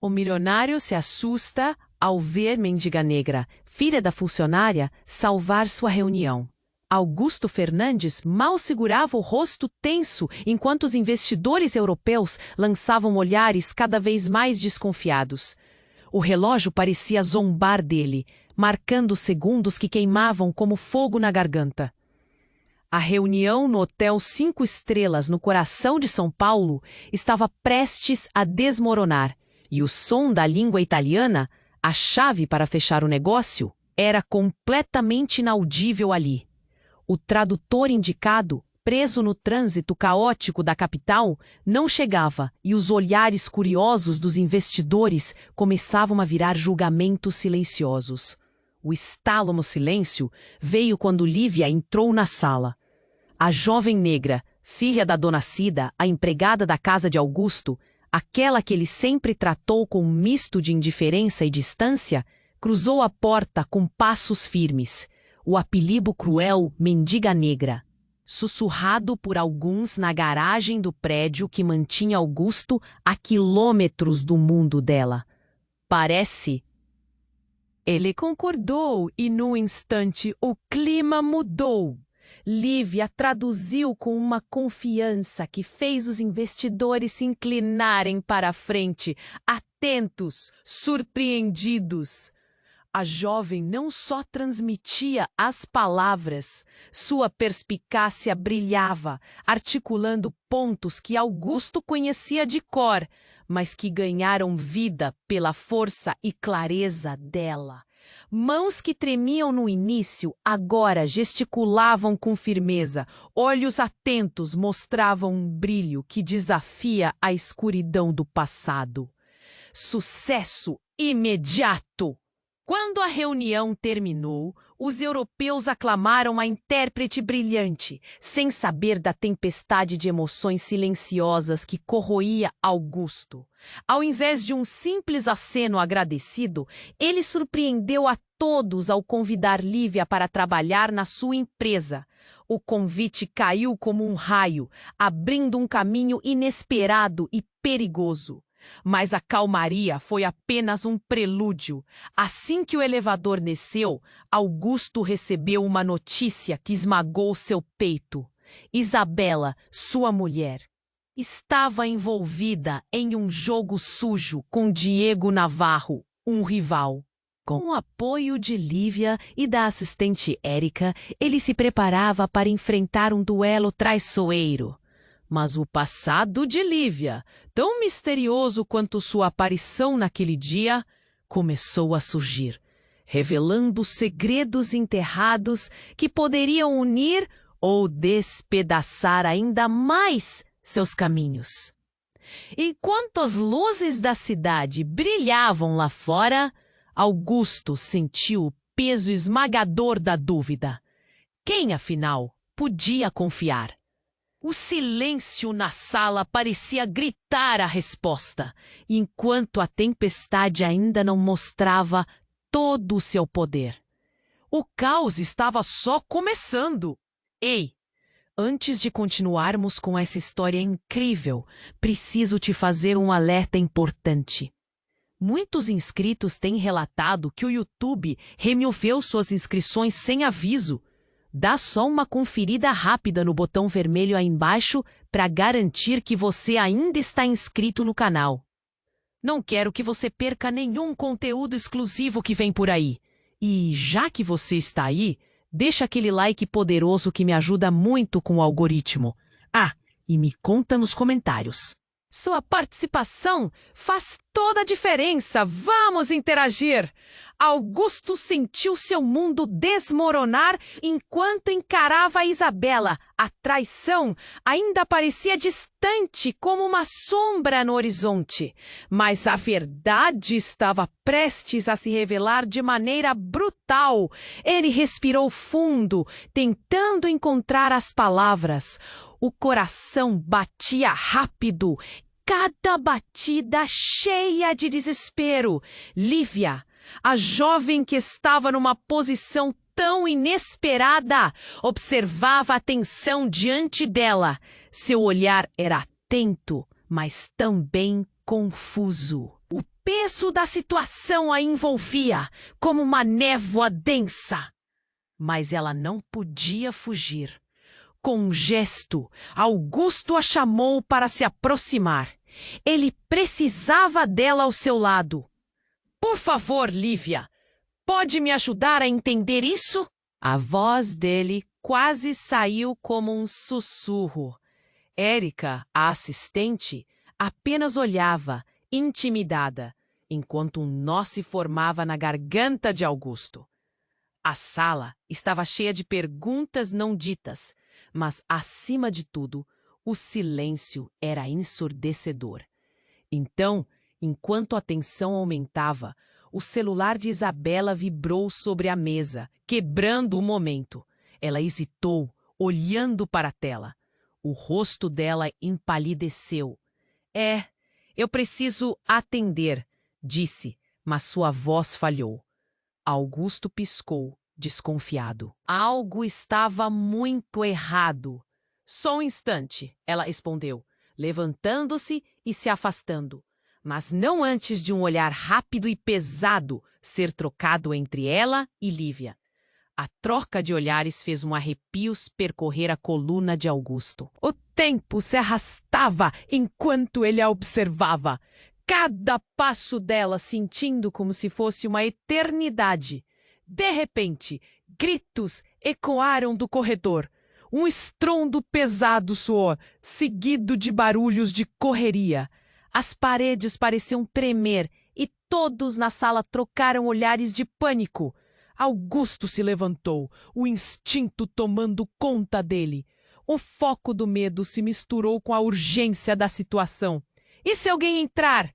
O milionário se assusta ao ver Mendiga Negra, filha da funcionária, salvar sua reunião. Augusto Fernandes mal segurava o rosto tenso enquanto os investidores europeus lançavam olhares cada vez mais desconfiados. O relógio parecia zombar dele, marcando segundos que queimavam como fogo na garganta. A reunião no Hotel 5 Estrelas, no coração de São Paulo, estava prestes a desmoronar, e o som da língua italiana, a chave para fechar o negócio, era completamente inaudível ali. O tradutor indicado, preso no trânsito caótico da capital, não chegava e os olhares curiosos dos investidores começavam a virar julgamentos silenciosos. O estalo no silêncio veio quando Lívia entrou na sala. A jovem negra, filha da dona Cida, a empregada da casa de Augusto, aquela que ele sempre tratou com um misto de indiferença e distância, cruzou a porta com passos firmes. O apelido cruel Mendiga Negra, sussurrado por alguns na garagem do prédio que mantinha Augusto a quilômetros do mundo dela. Parece. Ele concordou e, num instante, o clima mudou. Lívia traduziu com uma confiança que fez os investidores se inclinarem para a frente, atentos, surpreendidos. A jovem não só transmitia as palavras, sua perspicácia brilhava, articulando pontos que Augusto conhecia de cor, mas que ganharam vida pela força e clareza dela. Mãos que tremiam no início, agora gesticulavam com firmeza, olhos atentos mostravam um brilho que desafia a escuridão do passado. Sucesso imediato! Quando a reunião terminou, os europeus aclamaram a intérprete brilhante, sem saber da tempestade de emoções silenciosas que corroía Augusto. Ao invés de um simples aceno agradecido, ele surpreendeu a todos ao convidar Lívia para trabalhar na sua empresa. O convite caiu como um raio, abrindo um caminho inesperado e perigoso. Mas a calmaria foi apenas um prelúdio. Assim que o elevador desceu, Augusto recebeu uma notícia que esmagou seu peito. Isabela, sua mulher, estava envolvida em um jogo sujo com Diego Navarro, um rival. Com o apoio de Lívia e da assistente Érica, ele se preparava para enfrentar um duelo traiçoeiro. Mas o passado de Lívia, tão misterioso quanto sua aparição naquele dia, começou a surgir, revelando segredos enterrados que poderiam unir ou despedaçar ainda mais seus caminhos. Enquanto as luzes da cidade brilhavam lá fora, Augusto sentiu o peso esmagador da dúvida. Quem, afinal, podia confiar? O silêncio na sala parecia gritar a resposta, enquanto a tempestade ainda não mostrava todo o seu poder. O caos estava só começando. Ei, antes de continuarmos com essa história incrível, preciso te fazer um alerta importante. Muitos inscritos têm relatado que o YouTube removeu suas inscrições sem aviso. Dá só uma conferida rápida no botão vermelho aí embaixo para garantir que você ainda está inscrito no canal. Não quero que você perca nenhum conteúdo exclusivo que vem por aí. E já que você está aí, deixa aquele like poderoso que me ajuda muito com o algoritmo. Ah, e me conta nos comentários. Sua participação faz toda a diferença. Vamos interagir! Augusto sentiu seu mundo desmoronar enquanto encarava a Isabela. A traição ainda parecia distante como uma sombra no horizonte. Mas a verdade estava prestes a se revelar de maneira brutal. Ele respirou fundo, tentando encontrar as palavras. O coração batia rápido, cada batida cheia de desespero. Lívia, a jovem que estava numa posição tão inesperada, observava a tensão diante dela. Seu olhar era atento, mas também confuso. O peso da situação a envolvia como uma névoa densa. Mas ela não podia fugir. Com um gesto, Augusto a chamou para se aproximar. Ele precisava dela ao seu lado. Por favor, Lívia, pode me ajudar a entender isso? A voz dele quase saiu como um sussurro. Érica, a assistente, apenas olhava, intimidada, enquanto um nó se formava na garganta de Augusto. A sala estava cheia de perguntas não ditas, mas, acima de tudo, o silêncio era ensurdecedor. Então, enquanto a tensão aumentava, o celular de Isabela vibrou sobre a mesa, quebrando o momento. Ela hesitou, olhando para a tela. O rosto dela empalideceu. Eu preciso atender, disse, mas sua voz falhou. Augusto piscou, desconfiado. Algo estava muito errado. Só um instante, ela respondeu, levantando-se e se afastando. Mas não antes de um olhar rápido e pesado ser trocado entre ela e Lívia. A troca de olhares fez arrepios percorrer a coluna de Augusto. O tempo se arrastava enquanto ele a observava. Cada passo dela sentindo como se fosse uma eternidade. De repente, gritos ecoaram do corredor. Um estrondo pesado soou, seguido de barulhos de correria. As paredes pareciam tremer e todos na sala trocaram olhares de pânico. Augusto se levantou, o instinto tomando conta dele. O foco do medo se misturou com a urgência da situação. E se alguém entrar?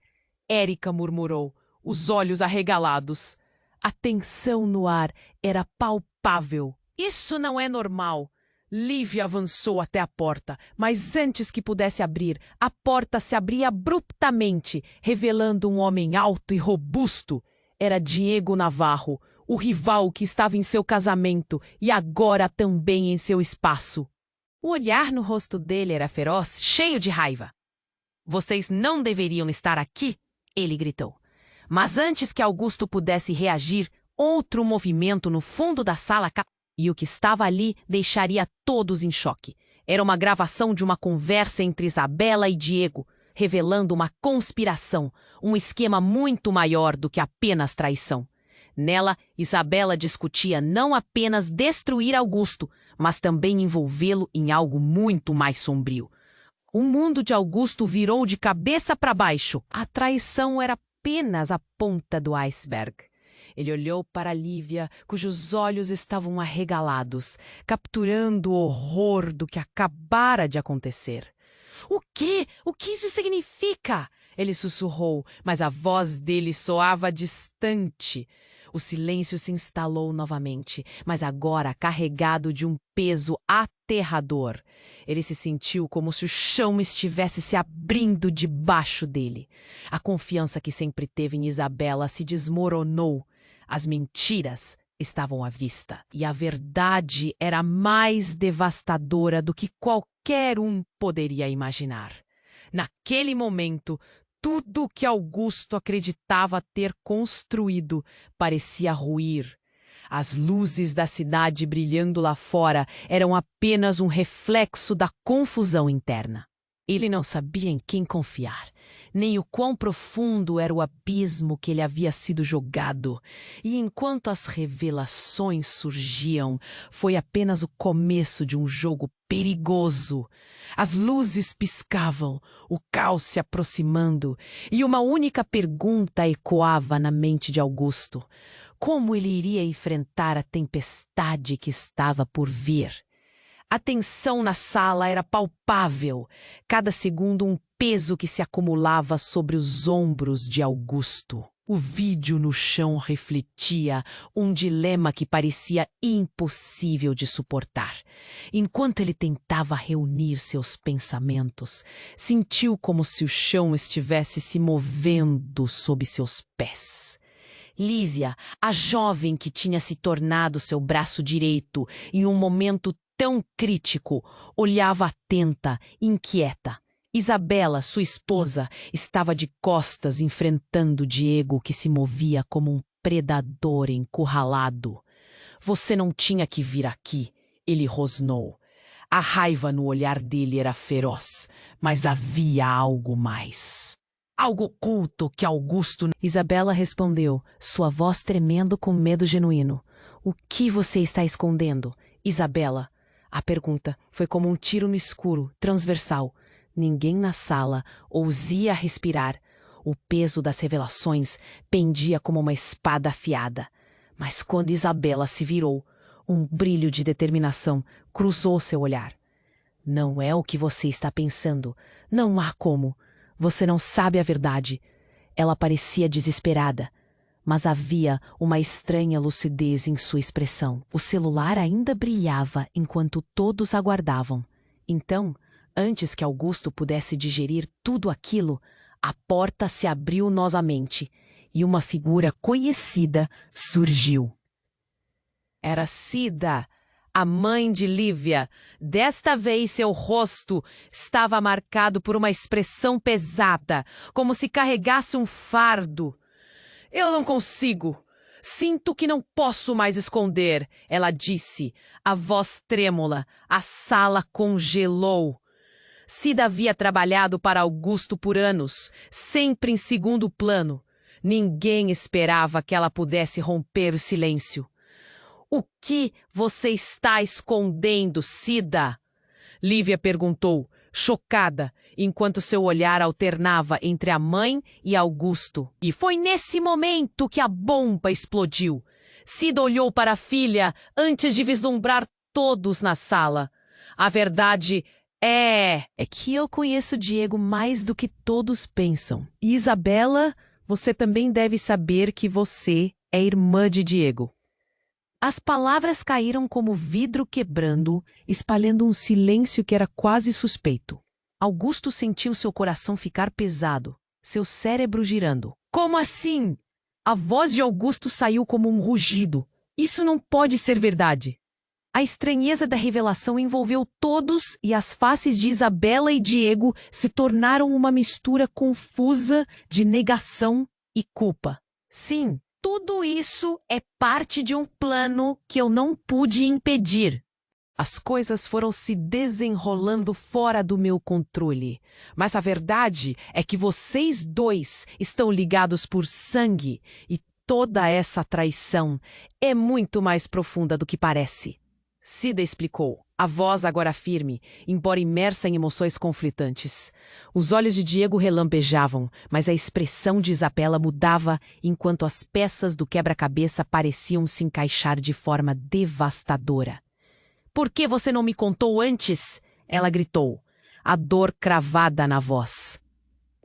Érica murmurou, os olhos arregalados. A tensão no ar era palpável. Isso não é normal. Lívia avançou até a porta, mas antes que pudesse abrir, a porta se abria abruptamente, revelando um homem alto e robusto. Era Diego Navarro, o rival que estava em seu casamento e agora também em seu espaço. O olhar no rosto dele era feroz, cheio de raiva. Vocês não deveriam estar aqui, ele gritou. Mas antes que Augusto pudesse reagir, outro movimento no fundo da sala e o que estava ali deixaria todos em choque. Era uma gravação de uma conversa entre Isabela e Diego, revelando uma conspiração, um esquema muito maior do que apenas traição. Nela, Isabela discutia não apenas destruir Augusto, mas também envolvê-lo em algo muito mais sombrio. O mundo de Augusto virou de cabeça para baixo. A traição era apenas a ponta do iceberg. Ele olhou para Lívia, cujos olhos estavam arregalados, capturando o horror do que acabara de acontecer. O quê? O que isso significa? Ele sussurrou, mas a voz dele soava distante. O silêncio se instalou novamente, mas agora carregado de um peso aterrador. Ele se sentiu como se o chão estivesse se abrindo debaixo dele. A confiança que sempre teve em Isabela se desmoronou. As mentiras estavam à vista, e a verdade era mais devastadora do que qualquer um poderia imaginar. Naquele momento, tudo que Augusto acreditava ter construído parecia ruir. As luzes da cidade brilhando lá fora eram apenas um reflexo da confusão interna. Ele não sabia em quem confiar, nem o quão profundo era o abismo que ele havia sido jogado. E enquanto as revelações surgiam, foi apenas o começo de um jogo perigoso. As luzes piscavam, o caos se aproximando, e uma única pergunta ecoava na mente de Augusto: como ele iria enfrentar a tempestade que estava por vir? A tensão na sala era palpável, cada segundo um peso que se acumulava sobre os ombros de Augusto. O vídeo no chão refletia um dilema que parecia impossível de suportar. Enquanto ele tentava reunir seus pensamentos, sentiu como se o chão estivesse se movendo sob seus pés. Lívia, a jovem que tinha se tornado seu braço direito em um momento tão crítico, olhava atenta, inquieta. Isabela, sua esposa, estava de costas enfrentando Diego, que se movia como um predador encurralado. Você não tinha que vir aqui, ele rosnou. A raiva no olhar dele era feroz, mas havia algo mais. Algo oculto que Augusto... Isabela respondeu, sua voz tremendo com medo genuíno. O que você está escondendo, Isabela? A pergunta foi como um tiro no escuro, transversal. Ninguém na sala ousia respirar. O peso das revelações pendia como uma espada afiada. Mas quando Isabela se virou, um brilho de determinação cruzou seu olhar. Não é o que você está pensando. Não há como. Você não sabe a verdade. Ela parecia desesperada, mas havia uma estranha lucidez em sua expressão. O celular ainda brilhava enquanto todos aguardavam. Então, antes que Augusto pudesse digerir tudo aquilo, a porta se abriu novamente e uma figura conhecida surgiu. Era Cida, a mãe de Lívia. Desta vez seu rosto estava marcado por uma expressão pesada, como se carregasse um fardo. Eu não consigo. Sinto que não posso mais esconder, ela disse, a voz trêmula. A sala congelou. Cida havia trabalhado para Augusto por anos, sempre em segundo plano. Ninguém esperava que ela pudesse romper o silêncio. O que você está escondendo, Cida? Lívia perguntou, chocada, enquanto seu olhar alternava entre a mãe e Augusto. E foi nesse momento que a bomba explodiu. Cida olhou para a filha antes de vislumbrar todos na sala. A verdade é que eu conheço Diego mais do que todos pensam. E Isabela, você também deve saber que você é irmã de Diego. As palavras caíram como vidro quebrando, espalhando um silêncio que era quase suspeito. Augusto sentiu seu coração ficar pesado, seu cérebro girando. Como assim? A voz de Augusto saiu como um rugido. Isso não pode ser verdade. A estranheza da revelação envolveu todos e as faces de Isabela e Diego se tornaram uma mistura confusa de negação e culpa. Sim, tudo isso é parte de um plano que eu não pude impedir. As coisas foram se desenrolando fora do meu controle. Mas a verdade é que vocês dois estão ligados por sangue e toda essa traição é muito mais profunda do que parece. Cida explicou, a voz agora firme, embora imersa em emoções conflitantes. Os olhos de Diego relampejavam, mas a expressão de Isabela mudava enquanto as peças do quebra-cabeça pareciam se encaixar de forma devastadora. Por que você não me contou antes? Ela gritou, a dor cravada na voz.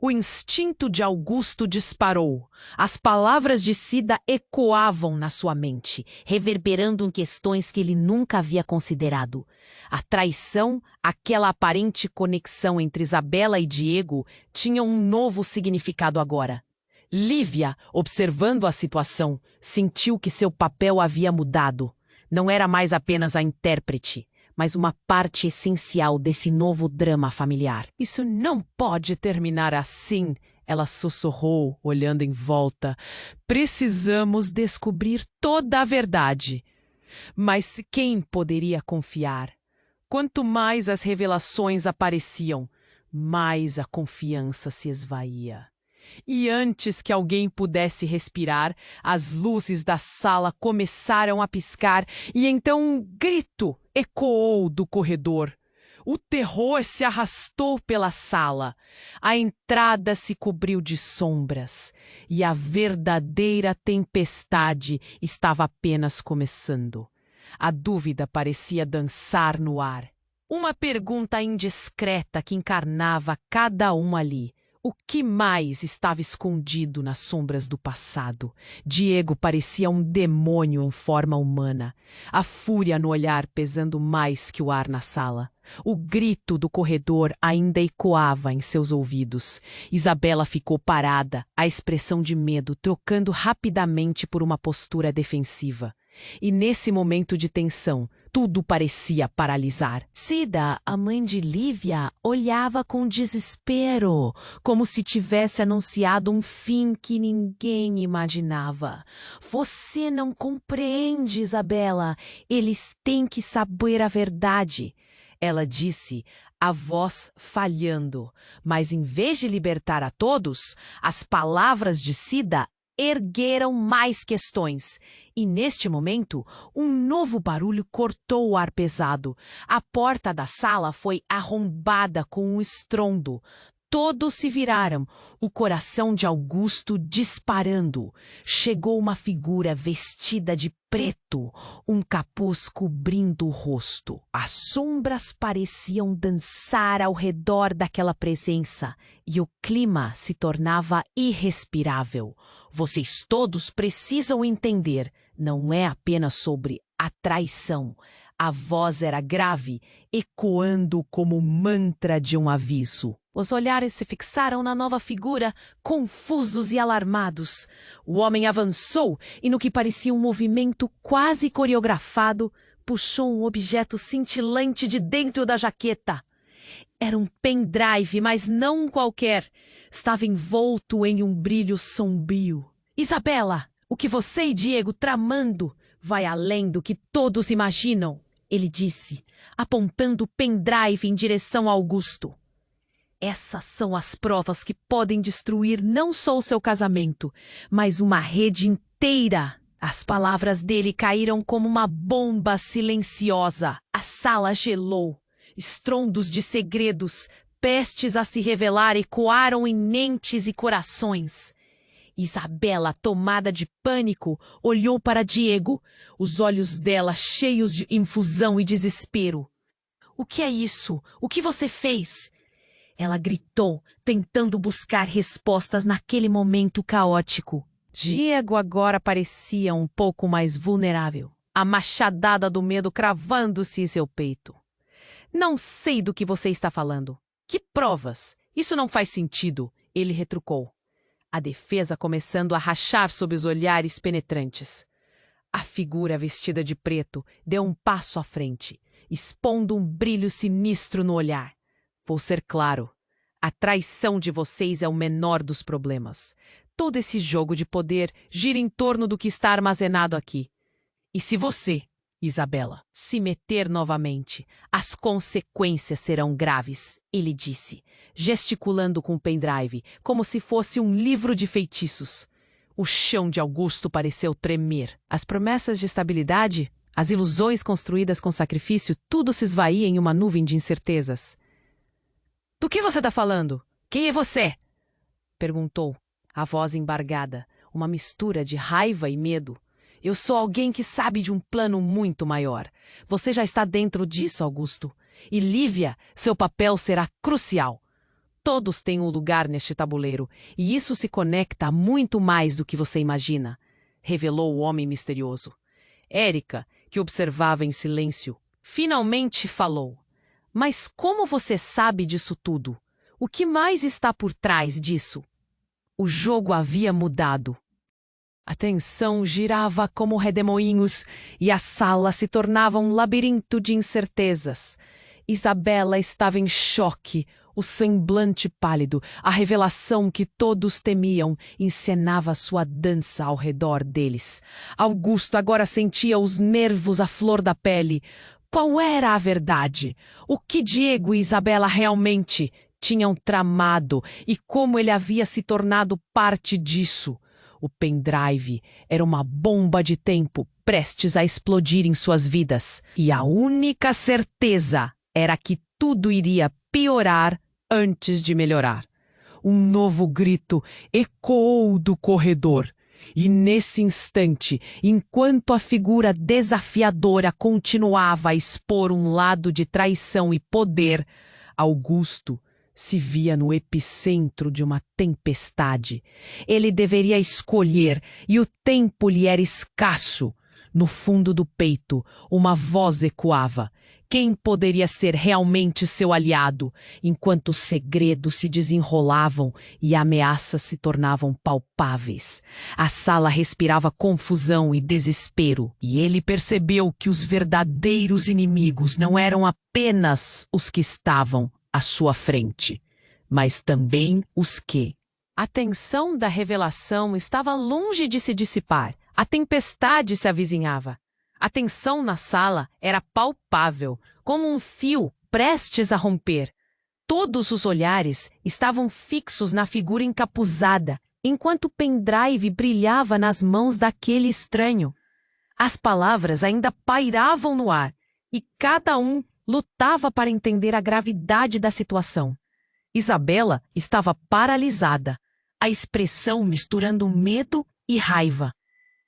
O instinto de Augusto disparou. As palavras de Cida ecoavam na sua mente, reverberando em questões que ele nunca havia considerado. A traição, aquela aparente conexão entre Isabela e Diego, tinha um novo significado agora. Lívia, observando a situação, sentiu que seu papel havia mudado. Não era mais apenas a intérprete, mas uma parte essencial desse novo drama familiar. Isso não pode terminar assim, ela sussurrou, olhando em volta. Precisamos descobrir toda a verdade. Mas quem poderia confiar? Quanto mais as revelações apareciam, mais a confiança se esvaía. E antes que alguém pudesse respirar, as luzes da sala começaram a piscar e então um grito ecoou do corredor. O terror se arrastou pela sala. A entrada se cobriu de sombras e a verdadeira tempestade estava apenas começando. A dúvida parecia dançar no ar. Uma pergunta indiscreta que encarnava cada um ali. O que mais estava escondido nas sombras do passado? Diego parecia um demônio em forma humana, a fúria no olhar pesando mais que o ar na sala. O grito do corredor ainda ecoava em seus ouvidos. Isabela ficou parada, a expressão de medo trocando rapidamente por uma postura defensiva. E nesse momento de tensão, Tudo parecia paralisar. Cida, a mãe de Lívia, olhava com desespero, como se tivesse anunciado um fim que ninguém imaginava. Você não compreende, Isabela. Eles têm que saber a verdade. Ela disse, a voz falhando. Mas em vez de libertar a todos, as palavras de Cida ergueram mais questões. E neste momento, um novo barulho cortou o ar pesado. A porta da sala foi arrombada com um estrondo. Todos se viraram, o coração de Augusto disparando. Chegou uma figura vestida de preto, um capuz cobrindo o rosto. As sombras pareciam dançar ao redor daquela presença e o clima se tornava irrespirável. Vocês todos precisam entender, não é apenas sobre a traição. A voz era grave, ecoando como o mantra de um aviso. Os olhares se fixaram na nova figura, confusos e alarmados. O homem avançou e, no que parecia um movimento quase coreografado, puxou um objeto cintilante de dentro da jaqueta. Era um pendrive, mas não um qualquer. Estava envolto em um brilho sombrio. Isabela, o que você e Diego tramando vai além do que todos imaginam, ele disse, apontando o pendrive em direção a Augusto. Essas são as provas que podem destruir não só o seu casamento, mas uma rede inteira. As palavras dele caíram como uma bomba silenciosa. A sala gelou. Estrondos de segredos, prestes a se revelar, ecoaram em mentes e corações. Isabela, tomada de pânico, olhou para Diego, os olhos dela cheios de infusão e desespero. — O que é isso? O que você fez? Ela gritou, tentando buscar respostas naquele momento caótico. Diego agora parecia um pouco mais vulnerável, a machadada do medo cravando-se em seu peito. — Não sei do que você está falando. Que provas? Isso não faz sentido, ele retrucou. A defesa começando a rachar sob os olhares penetrantes. A figura vestida de preto deu um passo à frente, expondo um brilho sinistro no olhar. Vou ser claro, a traição de vocês é o menor dos problemas. Todo esse jogo de poder gira em torno do que está armazenado aqui. E se você, Isabela, se meter novamente, as consequências serão graves, ele disse, gesticulando com o pendrive, como se fosse um livro de feitiços. O chão de Augusto pareceu tremer. As promessas de estabilidade, as ilusões construídas com sacrifício, tudo se esvaía em uma nuvem de incertezas. — Do que você está falando? Quem é você? Perguntou, a voz embargada, uma mistura de raiva e medo. — Eu sou alguém que sabe de um plano muito maior. Você já está dentro disso, Augusto. E Lívia, seu papel será crucial. Todos têm um lugar neste tabuleiro, e isso se conecta a muito mais do que você imagina, revelou o homem misterioso. Érica, que observava em silêncio, finalmente falou. — Mas como você sabe disso tudo? O que mais está por trás disso? O jogo havia mudado. A tensão girava como redemoinhos e a sala se tornava um labirinto de incertezas. Isabela estava em choque, o semblante pálido, a revelação que todos temiam, encenava sua dança ao redor deles. Augusto agora sentia os nervos à flor da pele. Qual era a verdade? O que Diego e Isabela realmente tinham tramado e como ele havia se tornado parte disso? O pendrive era uma bomba de tempo prestes a explodir em suas vidas. E a única certeza era que tudo iria piorar antes de melhorar. Um novo grito ecoou do corredor. E nesse instante, enquanto a figura desafiadora continuava a expor um lado de traição e poder, Augusto se via no epicentro de uma tempestade. Ele deveria escolher e o tempo lhe era escasso. No fundo do peito, uma voz ecoava. quem poderia ser realmente seu aliado, enquanto os segredos se desenrolavam e ameaças se tornavam palpáveis. A sala respirava confusão e desespero, e ele percebeu que os verdadeiros inimigos não eram apenas os que estavam à sua frente, mas também os que. A tensão da revelação estava longe de se dissipar. A tempestade se avizinhava. A tensão na sala era palpável, como um fio prestes a romper. Todos os olhares estavam fixos na figura encapuzada, enquanto o pendrive brilhava nas mãos daquele estranho. As palavras ainda pairavam no ar, e cada um lutava para entender a gravidade da situação. Isabela estava paralisada, a expressão misturando medo e raiva.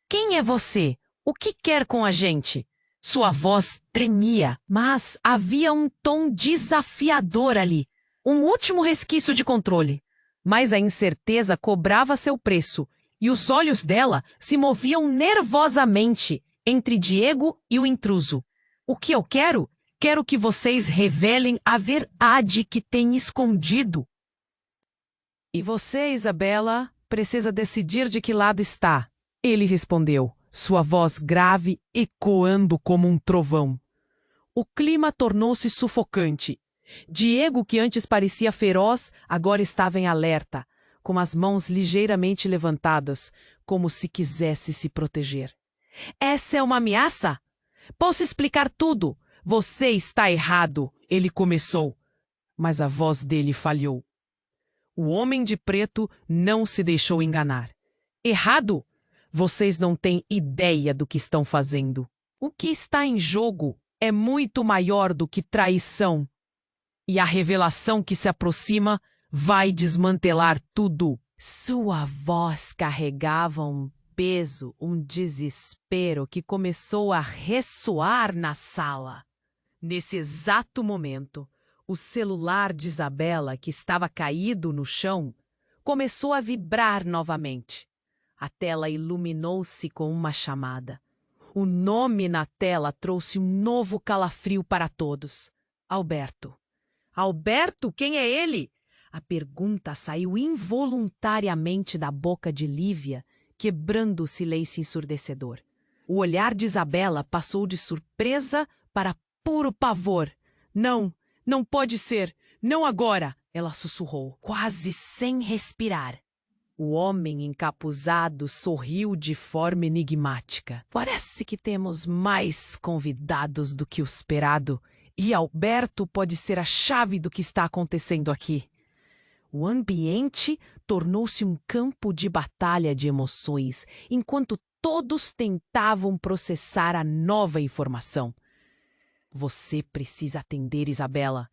"Quem é você? O que quer com a gente?" Sua voz tremia, mas havia um tom desafiador ali. Um último resquício de controle. Mas a incerteza cobrava seu preço, e os olhos dela se moviam nervosamente entre Diego e o intruso. "O que eu quero? Quero que vocês revelem a verdade que tem escondido." "E você, Isabela, precisa decidir de que lado está," ele respondeu, sua voz grave ecoando como um trovão. O clima tornou-se sufocante. Diego, que antes parecia feroz, agora estava em alerta, com as mãos ligeiramente levantadas, como se quisesse se proteger. "Essa é uma ameaça? Posso explicar tudo. Você está errado," ele começou, mas a voz dele falhou. O homem de preto não se deixou enganar. "Errado? Vocês não têm ideia do que estão fazendo. O que está em jogo é muito maior do que traição. E a revelação que se aproxima vai desmantelar tudo." Sua voz carregava um peso, um desespero que começou a ressoar na sala. Nesse exato momento, o celular de Isabela, que estava caído no chão, começou a vibrar novamente. A tela iluminou-se com uma chamada. O nome na tela trouxe um novo calafrio para todos. Alberto. "Alberto, quem é ele?" A pergunta saiu involuntariamente da boca de Lívia, quebrando o silêncio ensurdecedor. O olhar de Isabela passou de surpresa para puro pavor. "Não, não pode ser, não agora!" ela sussurrou, quase sem respirar. O homem encapuzado sorriu de forma enigmática. "Parece que temos mais convidados do que o esperado, e Alberto pode ser a chave do que está acontecendo aqui." O ambiente tornou-se um campo de batalha de emoções, enquanto todos tentavam processar a nova informação. "Você precisa atender, Isabela.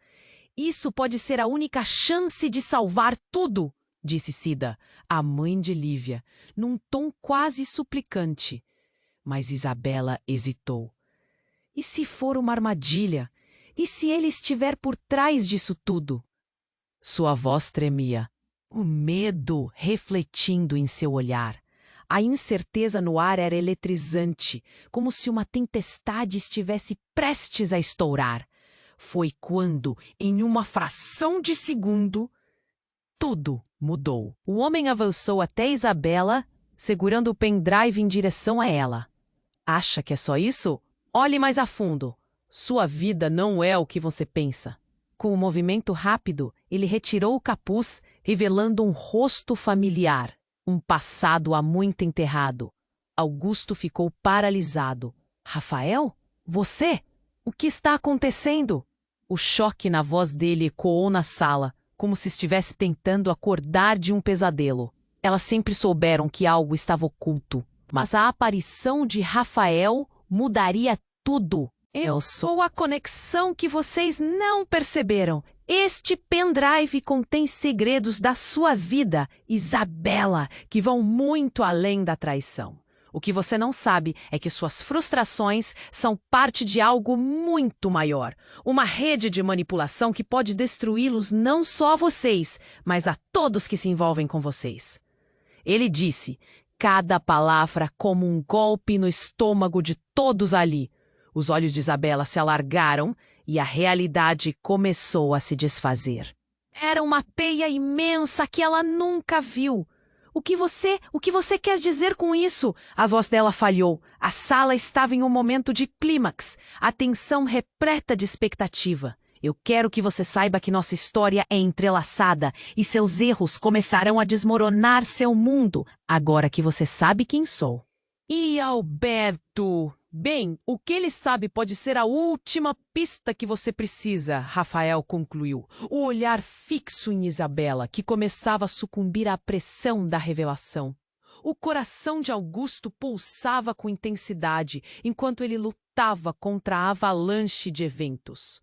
Isso pode ser a única chance de salvar tudo," disse Cida, a mãe de Lívia, num tom quase suplicante. Mas Isabela hesitou. "E se for uma armadilha? E se ele estiver por trás disso tudo?" Sua voz tremia, o medo refletindo em seu olhar. A incerteza no ar era eletrizante, como se uma tempestade estivesse prestes a estourar. Foi quando, em uma fração de segundo, tudo mudou. O homem avançou até Isabela, segurando o pendrive em direção a ela. "Acha que é só isso? Olhe mais a fundo. Sua vida não é o que você pensa." Com um movimento rápido, ele retirou o capuz, revelando um rosto familiar, um passado há muito enterrado. Augusto ficou paralisado. "Rafael? Você? O que está acontecendo?" O choque na voz dele ecoou na sala, como se estivesse tentando acordar de um pesadelo. Elas sempre souberam que algo estava oculto, mas a aparição de Rafael mudaria tudo. "Eu sou a conexão que vocês não perceberam. Este pendrive contém segredos da sua vida, Isabela, que vão muito além da traição. O que você não sabe é que suas frustrações são parte de algo muito maior. Uma rede de manipulação que pode destruí-los não só a vocês, mas a todos que se envolvem com vocês." Ele disse, cada palavra como um golpe no estômago de todos ali. Os olhos de Isabela se alargaram e a realidade começou a se desfazer. Era uma teia imensa que ela nunca viu. O que você quer dizer com isso? A voz dela falhou. A sala estava em um momento de clímax, a tensão repleta de expectativa. Eu quero que você saiba que nossa história é entrelaçada e seus erros começarão a desmoronar seu mundo, agora que você sabe quem sou. E Alberto? Bem, o que ele sabe pode ser a última pista que você precisa, Rafael concluiu, o olhar fixo em Isabela, que começava a sucumbir à pressão da revelação. O coração de Augusto pulsava com intensidade enquanto ele lutava contra a avalanche de eventos.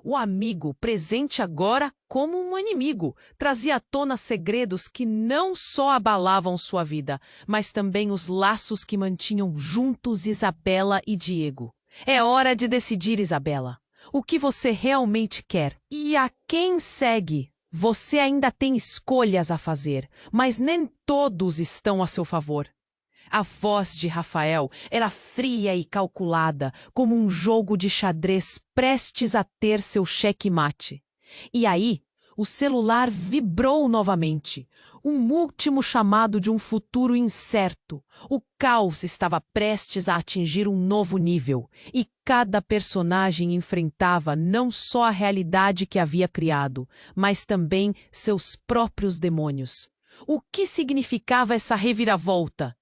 O amigo, presente agora como um inimigo, trazia à tona segredos que não só abalavam sua vida, mas também os laços que mantinham juntos Isabela e Diego. É hora de decidir, Isabela. O que você realmente quer e a quem segue? Você ainda tem escolhas a fazer, mas nem todos estão a seu favor. A voz de Rafael era fria e calculada, como um jogo de xadrez prestes a ter seu xeque-mate. E aí, o celular vibrou novamente. Um último chamado de um futuro incerto. O caos estava prestes a atingir um novo nível, e cada personagem enfrentava não só a realidade que havia criado, mas também seus próprios demônios. O que significava essa reviravolta?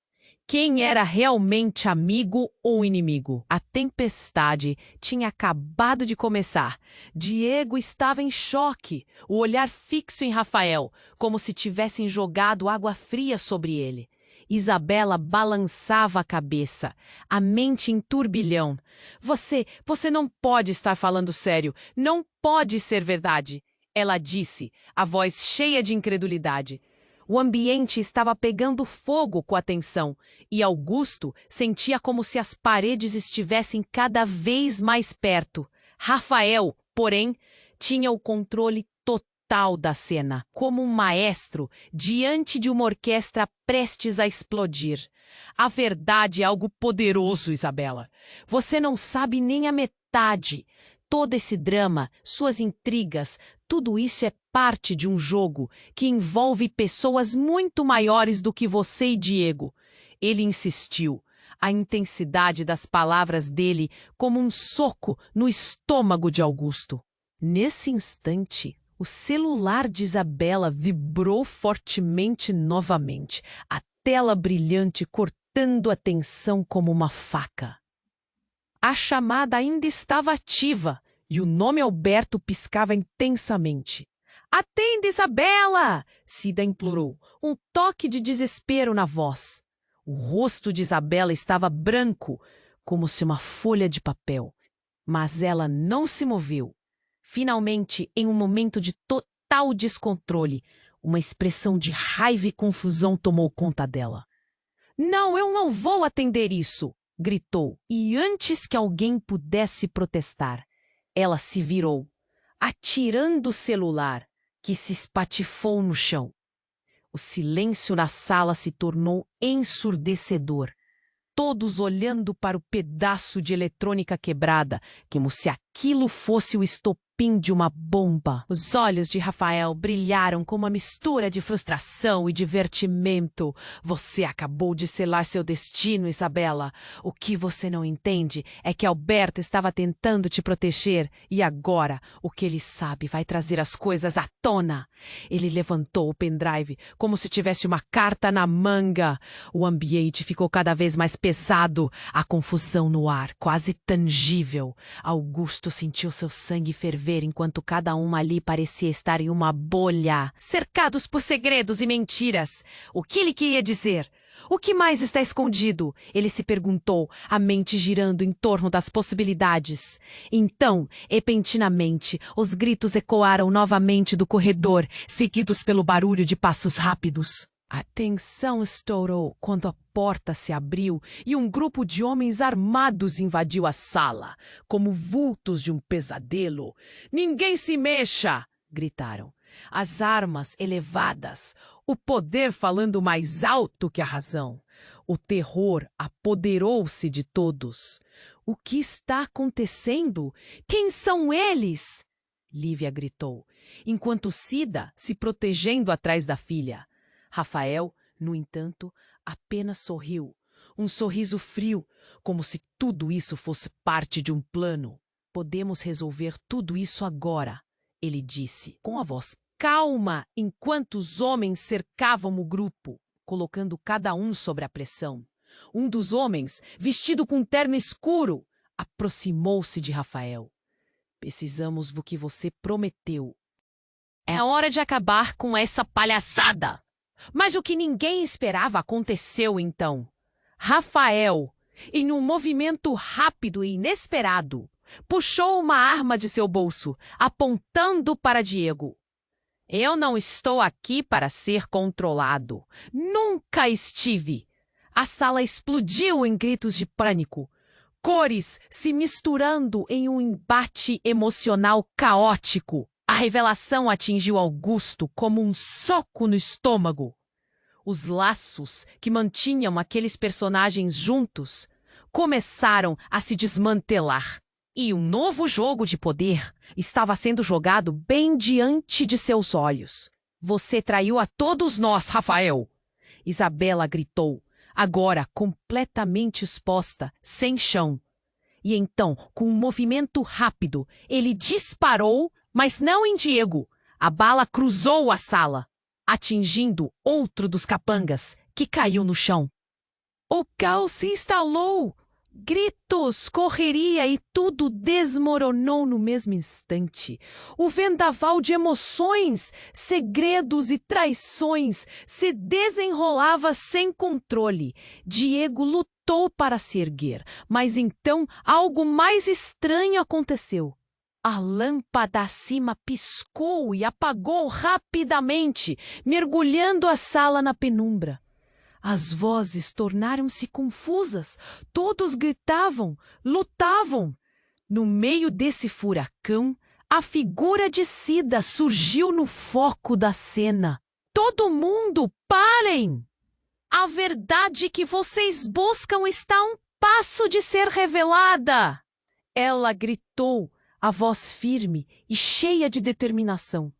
Quem era realmente amigo ou inimigo? A tempestade tinha acabado de começar. Diego estava em choque, o olhar fixo em Rafael, como se tivessem jogado água fria sobre ele. Isabela balançava a cabeça, a mente em turbilhão. Você não pode estar falando sério. Não pode ser verdade. Ela disse, a voz cheia de incredulidade. O ambiente estava pegando fogo com a tensão, e Augusto sentia como se as paredes estivessem cada vez mais perto. Rafael, porém, tinha o controle total da cena, como um maestro diante de uma orquestra prestes a explodir. A verdade é algo poderoso, Isabela. Você não sabe nem a metade. Todo esse drama, suas intrigas, tudo isso é parte de um jogo que envolve pessoas muito maiores do que você e Diego. Ele insistiu, a intensidade das palavras dele como um soco no estômago de Augusto. Nesse instante, o celular de Isabela vibrou fortemente novamente, a tela brilhante cortando a tensão como uma faca. A chamada ainda estava ativa e o nome Alberto piscava intensamente. Atenda, Isabela! Cida implorou, um toque de desespero na voz. O rosto de Isabela estava branco, como se uma folha de papel. Mas ela não se moveu. Finalmente, em um momento de total descontrole, uma expressão de raiva e confusão tomou conta dela. Não, eu não vou atender isso! Gritou, e antes que alguém pudesse protestar, ela se virou, atirando o celular, que se espatifou no chão. O silêncio na sala se tornou ensurdecedor, todos olhando para o pedaço de eletrônica quebrada, como se aquilo fosse o estopim de uma bomba. Os olhos de Rafael brilharam com uma mistura de frustração e divertimento. Você acabou de selar seu destino, Isabela. O que você não entende é que Alberto estava tentando te proteger e agora o que ele sabe vai trazer as coisas à tona. Ele levantou o pendrive como se tivesse uma carta na manga. O ambiente ficou cada vez mais pesado, a confusão no ar, quase tangível. Augusto sentiu seu sangue ferver enquanto cada um ali parecia estar em uma bolha, cercados por segredos e mentiras. O que ele queria dizer? O que mais está escondido? Ele se perguntou, a mente girando em torno das possibilidades. Então, repentinamente, os gritos ecoaram novamente do corredor, seguidos pelo barulho de passos rápidos. A tensão estourou quando a porta se abriu e um grupo de homens armados invadiu a sala, como vultos de um pesadelo. "Ninguém se mexa!" gritaram. as armas elevadas, o poder falando mais alto que a razão. O terror apoderou-se de todos. O que está acontecendo? Quem são eles? Lívia gritou, enquanto Cida se protegendo atrás da filha. Rafael, no entanto, apenas sorriu. Um sorriso frio, como se tudo isso fosse parte de um plano. Podemos resolver tudo isso agora, ele disse, com a voz calma, enquanto os homens cercavam o grupo, colocando cada um sob a pressão. Um dos homens, vestido com um terno escuro, aproximou-se de Rafael. Precisamos do que você prometeu. É hora de acabar com essa palhaçada. Mas o que ninguém esperava aconteceu então. Rafael, em um movimento rápido e inesperado, puxou uma arma de seu bolso, apontando para Diego. Eu não estou aqui para ser controlado. Nunca estive. A sala explodiu em gritos de pânico. Cores se misturando em um embate emocional caótico. A revelação atingiu Augusto como um soco no estômago. Os laços que mantinham aqueles personagens juntos começaram a se desmantelar. E um novo jogo de poder estava sendo jogado bem diante de seus olhos. Você traiu a todos nós, Rafael! Isabela gritou, agora completamente exposta, sem chão. E então, com um movimento rápido, ele disparou, mas não em Diego. A bala cruzou a sala, atingindo outro dos capangas, que caiu no chão. O caos se instalou. Gritos, correria e tudo desmoronou no mesmo instante. O vendaval de emoções, segredos e traições se desenrolava sem controle. Diego lutou para se erguer, mas então algo mais estranho aconteceu. A lâmpada acima piscou e apagou rapidamente, mergulhando a sala na penumbra. As vozes tornaram-se confusas. Todos gritavam, lutavam. No meio desse furacão, a figura de Cida surgiu no foco da cena. Todo mundo, parem! A verdade que vocês buscam está a um passo de ser revelada! Ela gritou, a voz firme e cheia de determinação.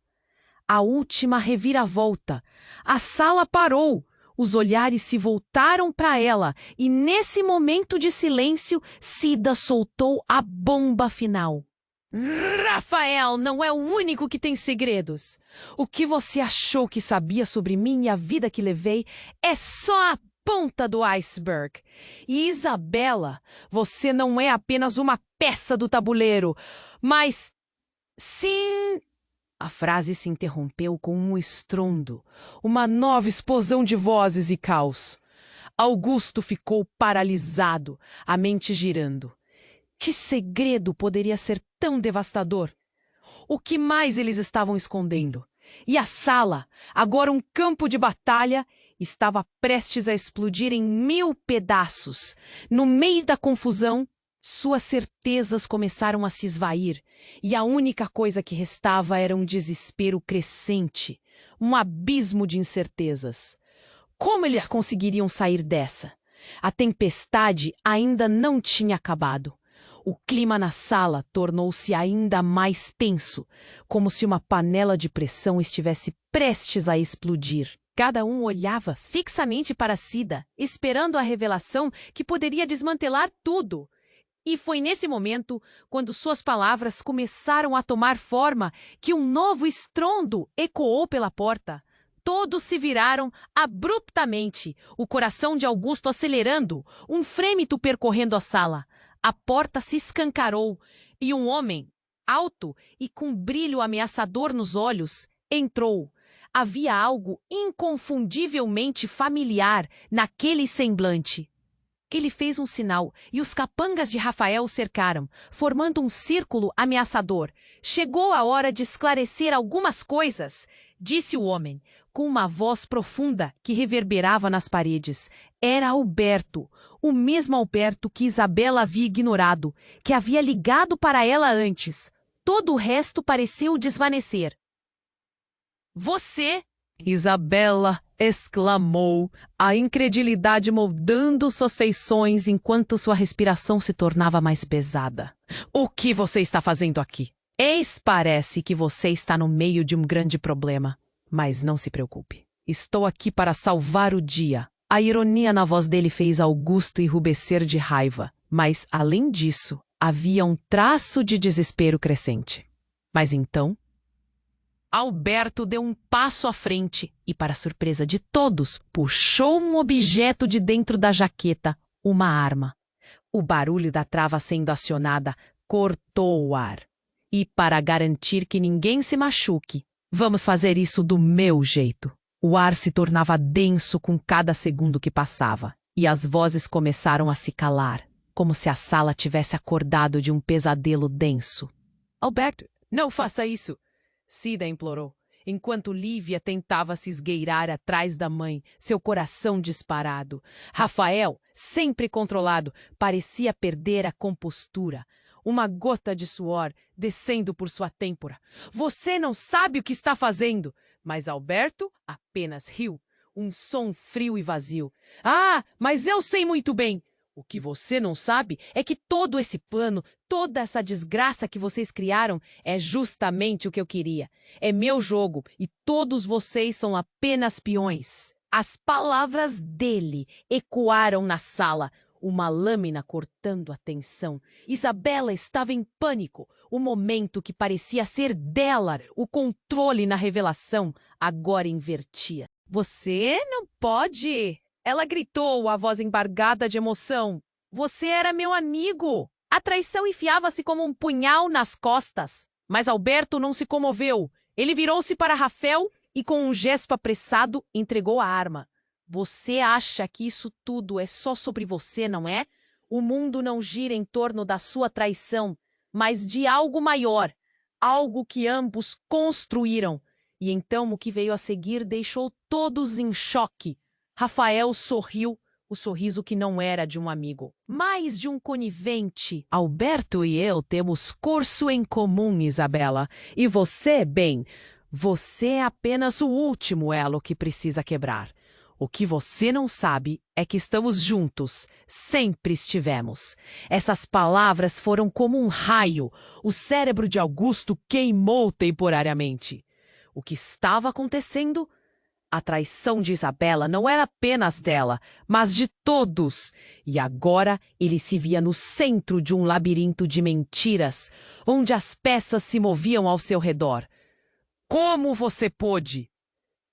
A última reviravolta. A sala parou. Os olhares se voltaram para ela e, nesse momento de silêncio, Cida soltou a bomba final. Rafael não é o único que tem segredos. O que você achou que sabia sobre mim e a vida que levei é só a ponta do iceberg. E Isabela, você não é apenas uma peça do tabuleiro, mas sim... A frase se interrompeu com um estrondo, uma nova explosão de vozes e caos. Augusto ficou paralisado, a mente girando. Que segredo poderia ser tão devastador? O que mais eles estavam escondendo? E a sala, agora um campo de batalha, estava prestes a explodir em 1000 pedaços. No meio da confusão, suas certezas começaram a se esvair, e a única coisa que restava era um desespero crescente, um abismo de incertezas. Como eles conseguiriam sair dessa? A tempestade ainda não tinha acabado. O clima na sala tornou-se ainda mais tenso, como se uma panela de pressão estivesse prestes a explodir. Cada um olhava fixamente para Cida, esperando a revelação que poderia desmantelar tudo. E foi nesse momento, quando suas palavras começaram a tomar forma, que um novo estrondo ecoou pela porta. Todos se viraram abruptamente, o coração de Augusto acelerando, um frêmito percorrendo a sala. A porta se escancarou e um homem, alto e com brilho ameaçador nos olhos, entrou. Havia algo inconfundivelmente familiar naquele semblante. Ele fez um sinal e os capangas de Rafael o cercaram, formando um círculo ameaçador. Chegou a hora de esclarecer algumas coisas, disse o homem, com uma voz profunda que reverberava nas paredes. Era Alberto, o mesmo Alberto que Isabela havia ignorado, que havia ligado para ela antes. Todo o resto pareceu desvanecer. Você? Isabela exclamou, a incredulidade moldando suas feições enquanto sua respiração se tornava mais pesada. O que você está fazendo aqui? Parece que você está no meio de um grande problema. Mas não se preocupe. Estou aqui para salvar o dia. A ironia na voz dele fez Augusto enrubescer de raiva. Mas, além disso, havia um traço de desespero crescente. Mas então, Alberto deu um passo à frente e, para surpresa de todos, puxou um objeto de dentro da jaqueta, uma arma. O barulho da trava sendo acionada cortou o ar. E, para garantir que ninguém se machuque, vamos fazer isso do meu jeito. O ar se tornava denso com cada segundo que passava, e as vozes começaram a se calar, como se a sala tivesse acordado de um pesadelo denso. Alberto, não faça isso! Cida implorou, enquanto Lívia tentava se esgueirar atrás da mãe, seu coração disparado. Rafael, sempre controlado, parecia perder a compostura. Uma gota de suor descendo por sua têmpora. Você não sabe o que está fazendo! Mas Alberto apenas riu, um som frio e vazio. Ah, mas eu sei muito bem! O que você não sabe é que todo esse plano, toda essa desgraça que vocês criaram é justamente o que eu queria. É meu jogo e todos vocês são apenas peões. As palavras dele ecoaram na sala, uma lâmina cortando a tensão. Isabela estava em pânico. O momento que parecia ser dela, o controle na revelação, agora invertia. Você não pode... Ela gritou, a voz embargada de emoção. Você era meu amigo! A traição enfiava-se como um punhal nas costas. Mas Alberto não se comoveu. Ele virou-se para Rafael e, com um gesto apressado, entregou a arma. Você acha que isso tudo é só sobre você, não é? O mundo não gira em torno da sua traição, mas de algo maior. Algo que ambos construíram. E então o que veio a seguir deixou todos em choque. Rafael sorriu, o sorriso que não era de um amigo, mas de um conivente. Alberto e eu temos curso em comum, Isabela. E você, bem, você é apenas o último elo que precisa quebrar. O que você não sabe é que estamos juntos, sempre estivemos. Essas palavras foram como um raio. O cérebro de Augusto queimou temporariamente. O que estava acontecendo? A traição de Isabela não era apenas dela, mas de todos. E agora ele se via no centro de um labirinto de mentiras, onde as peças se moviam ao seu redor. Como você pôde?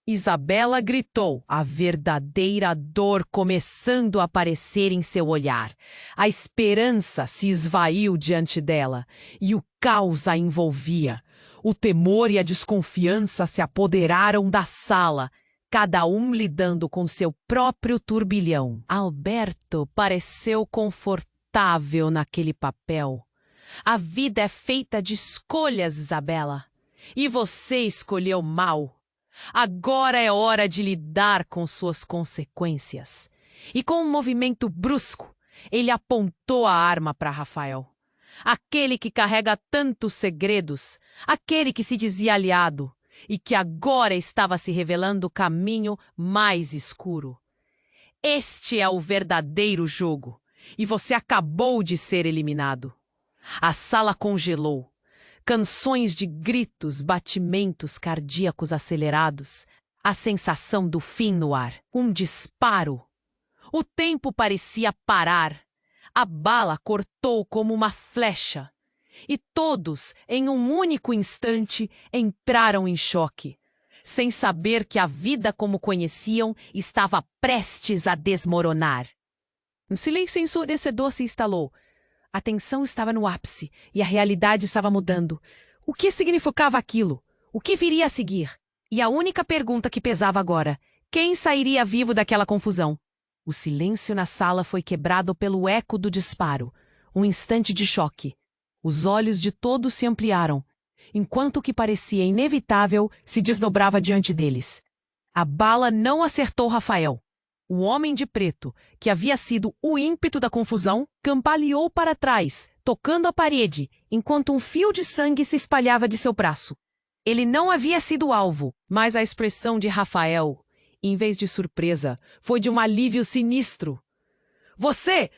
Isabela gritou, a verdadeira dor começando a aparecer em seu olhar. A esperança se esvaiu diante dela, e o caos a envolvia. O temor e a desconfiança se apoderaram da sala, cada um lidando com seu próprio turbilhão. Alberto pareceu confortável naquele papel. A vida é feita de escolhas, Isabela. E você escolheu mal. Agora é hora de lidar com suas consequências. E com um movimento brusco, ele apontou a arma para Rafael. Aquele que carrega tantos segredos, aquele que se dizia aliado, e que agora estava se revelando o caminho mais escuro. Este é o verdadeiro jogo, e você acabou de ser eliminado. A sala congelou. Canções de gritos, batimentos cardíacos acelerados, a sensação do fim no ar, um disparo. O tempo parecia parar. A bala cortou como uma flecha. E todos, em um único instante, entraram em choque, sem saber que a vida como conheciam estava prestes a desmoronar. Um silêncio ensurdecedor se instalou. A tensão estava no ápice e a realidade estava mudando. O que significava aquilo? O que viria a seguir? E a única pergunta que pesava agora: quem sairia vivo daquela confusão? O silêncio na sala foi quebrado pelo eco do disparo. Um instante de choque. Os olhos de todos se ampliaram, enquanto o que parecia inevitável se desdobrava diante deles. A bala não acertou Rafael. O homem de preto, que havia sido o ímpeto da confusão, cambaleou para trás, tocando a parede, enquanto um fio de sangue se espalhava de seu braço. Ele não havia sido alvo, mas a expressão de Rafael, em vez de surpresa, foi de um alívio sinistro. Você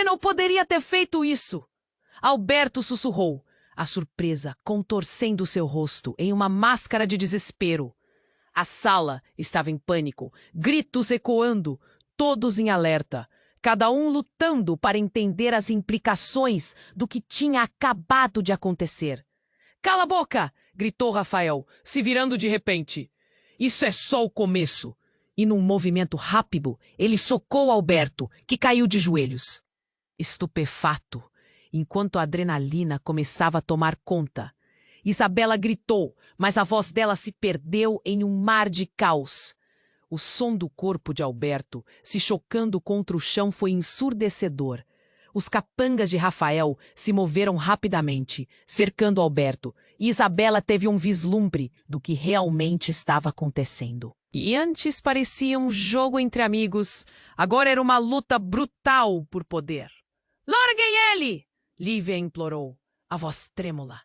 não poderia ter feito isso! Alberto sussurrou, a surpresa contorcendo seu rosto em uma máscara de desespero. A sala estava em pânico, gritos ecoando, todos em alerta, cada um lutando para entender as implicações do que tinha acabado de acontecer. Cala a boca! Gritou Rafael, se virando de repente. Isso é só o começo. E num movimento rápido, ele socou Alberto, que caiu de joelhos. Estupefato, enquanto a adrenalina começava a tomar conta, Isabela gritou, mas a voz dela se perdeu em um mar de caos. O som do corpo de Alberto se chocando contra o chão foi ensurdecedor. Os capangas de Rafael se moveram rapidamente, cercando Alberto, e Isabela teve um vislumbre do que realmente estava acontecendo. E antes parecia um jogo entre amigos, agora era uma luta brutal por poder. "Larguem ele!" Lívia implorou, a voz trêmula.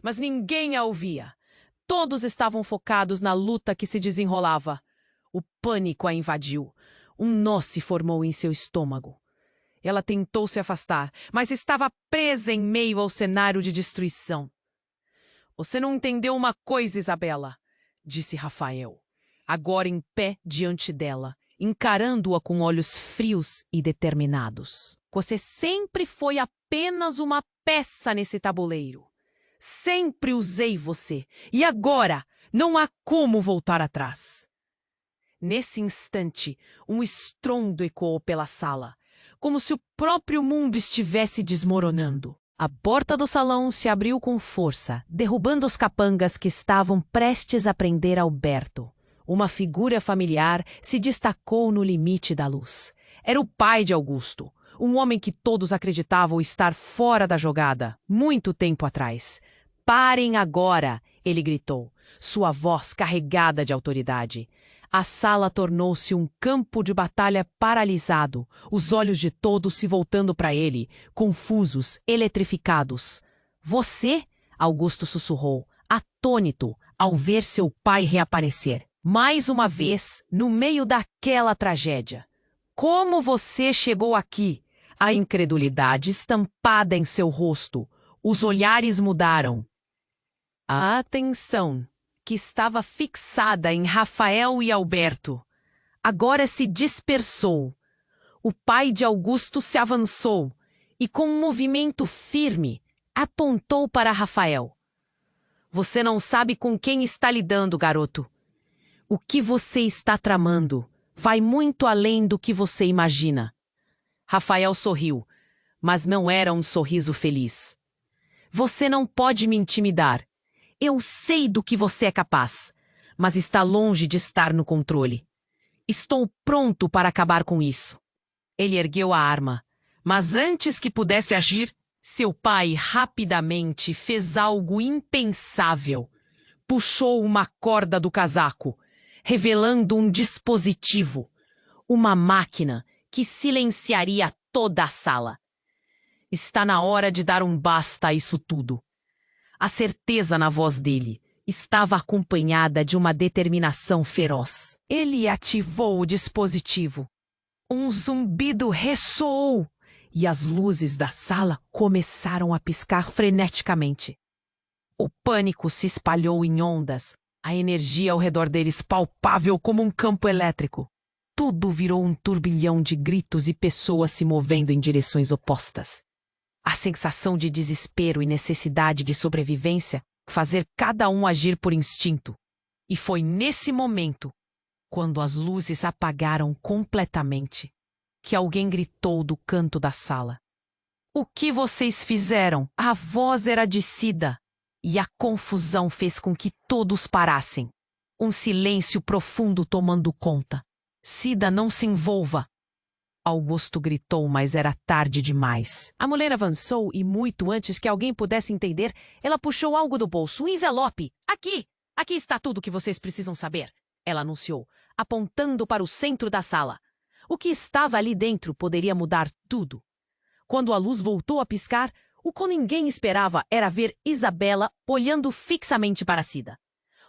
Mas ninguém a ouvia. Todos estavam focados na luta que se desenrolava. O pânico a invadiu. Um nó se formou em seu estômago. Ela tentou se afastar, mas estava presa em meio ao cenário de destruição. "Você não entendeu uma coisa, Isabela", disse Rafael, agora em pé diante dela, encarando-a com olhos frios e determinados. "Você sempre foi apenas uma peça nesse tabuleiro. Sempre usei você, e agora não há como voltar atrás." Nesse instante, um estrondo ecoou pela sala, como se o próprio mundo estivesse desmoronando. A porta do salão se abriu com força, derrubando os capangas que estavam prestes a prender Alberto. Uma figura familiar se destacou no limite da luz. Era o pai de Augusto, um homem que todos acreditavam estar fora da jogada, muito tempo atrás. "Parem agora!" ele gritou, sua voz carregada de autoridade. A sala tornou-se um campo de batalha paralisado, os olhos de todos se voltando para ele, confusos, eletrificados. "Você?" Augusto sussurrou, atônito, ao ver seu pai reaparecer. Mais uma vez, no meio daquela tragédia. "Como você chegou aqui?" A incredulidade estampada em seu rosto. Os olhares mudaram. A atenção, que estava fixada em Rafael e Alberto, agora se dispersou. O pai de Augusto se avançou e, com um movimento firme, apontou para Rafael. "Você não sabe com quem está lidando, garoto. O que você está tramando vai muito além do que você imagina." Rafael sorriu, mas não era um sorriso feliz. "Você não pode me intimidar. Eu sei do que você é capaz, mas está longe de estar no controle. Estou pronto para acabar com isso." Ele ergueu a arma, mas antes que pudesse agir, seu pai rapidamente fez algo impensável. Puxou uma corda do casaco, revelando um dispositivo, uma máquina que silenciaria toda a sala. "Está na hora de dar um basta a isso tudo." A certeza na voz dele estava acompanhada de uma determinação feroz. Ele ativou o dispositivo. Um zumbido ressoou e as luzes da sala começaram a piscar freneticamente. O pânico se espalhou em ondas, a energia ao redor deles palpável como um campo elétrico. Tudo virou um turbilhão de gritos e pessoas se movendo em direções opostas. A sensação de desespero e necessidade de sobrevivência fazer cada um agir por instinto. E foi nesse momento, quando as luzes apagaram completamente, que alguém gritou do canto da sala. "O que vocês fizeram?" A voz era de Cida, e a confusão fez com que todos parassem. Um silêncio profundo tomando conta. "Cida, não se envolva!" Augusto gritou, mas era tarde demais. A mulher avançou e, muito antes que alguém pudesse entender, ela puxou algo do bolso, um envelope. "Aqui! Aqui está tudo o que vocês precisam saber", ela anunciou, apontando para o centro da sala. O que estava ali dentro poderia mudar tudo. Quando a luz voltou a piscar, O que ninguém esperava era ver Isabela olhando fixamente para Cida.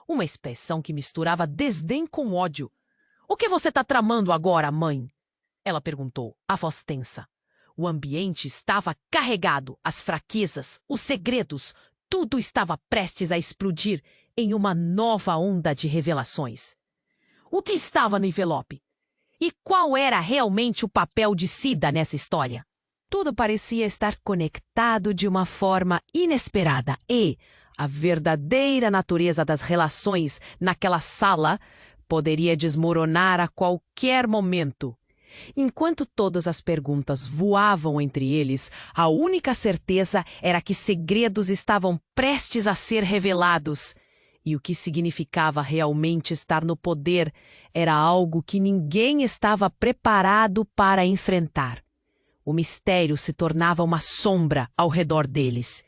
Uma expressão que misturava desdém com ódio. "O que você está tramando agora, mãe?" ela perguntou, a voz tensa. O ambiente estava carregado, as fraquezas, os segredos, tudo estava prestes a explodir em uma nova onda de revelações. O que estava no envelope? E qual era realmente o papel de Cida nessa história? Tudo parecia estar conectado de uma forma inesperada e a verdadeira natureza das relações naquela sala poderia desmoronar a qualquer momento. Enquanto todas as perguntas voavam entre eles, a única certeza era que segredos estavam prestes a ser revelados. E o que significava realmente estar no poder era algo que ninguém estava preparado para enfrentar. O mistério se tornava uma sombra ao redor deles.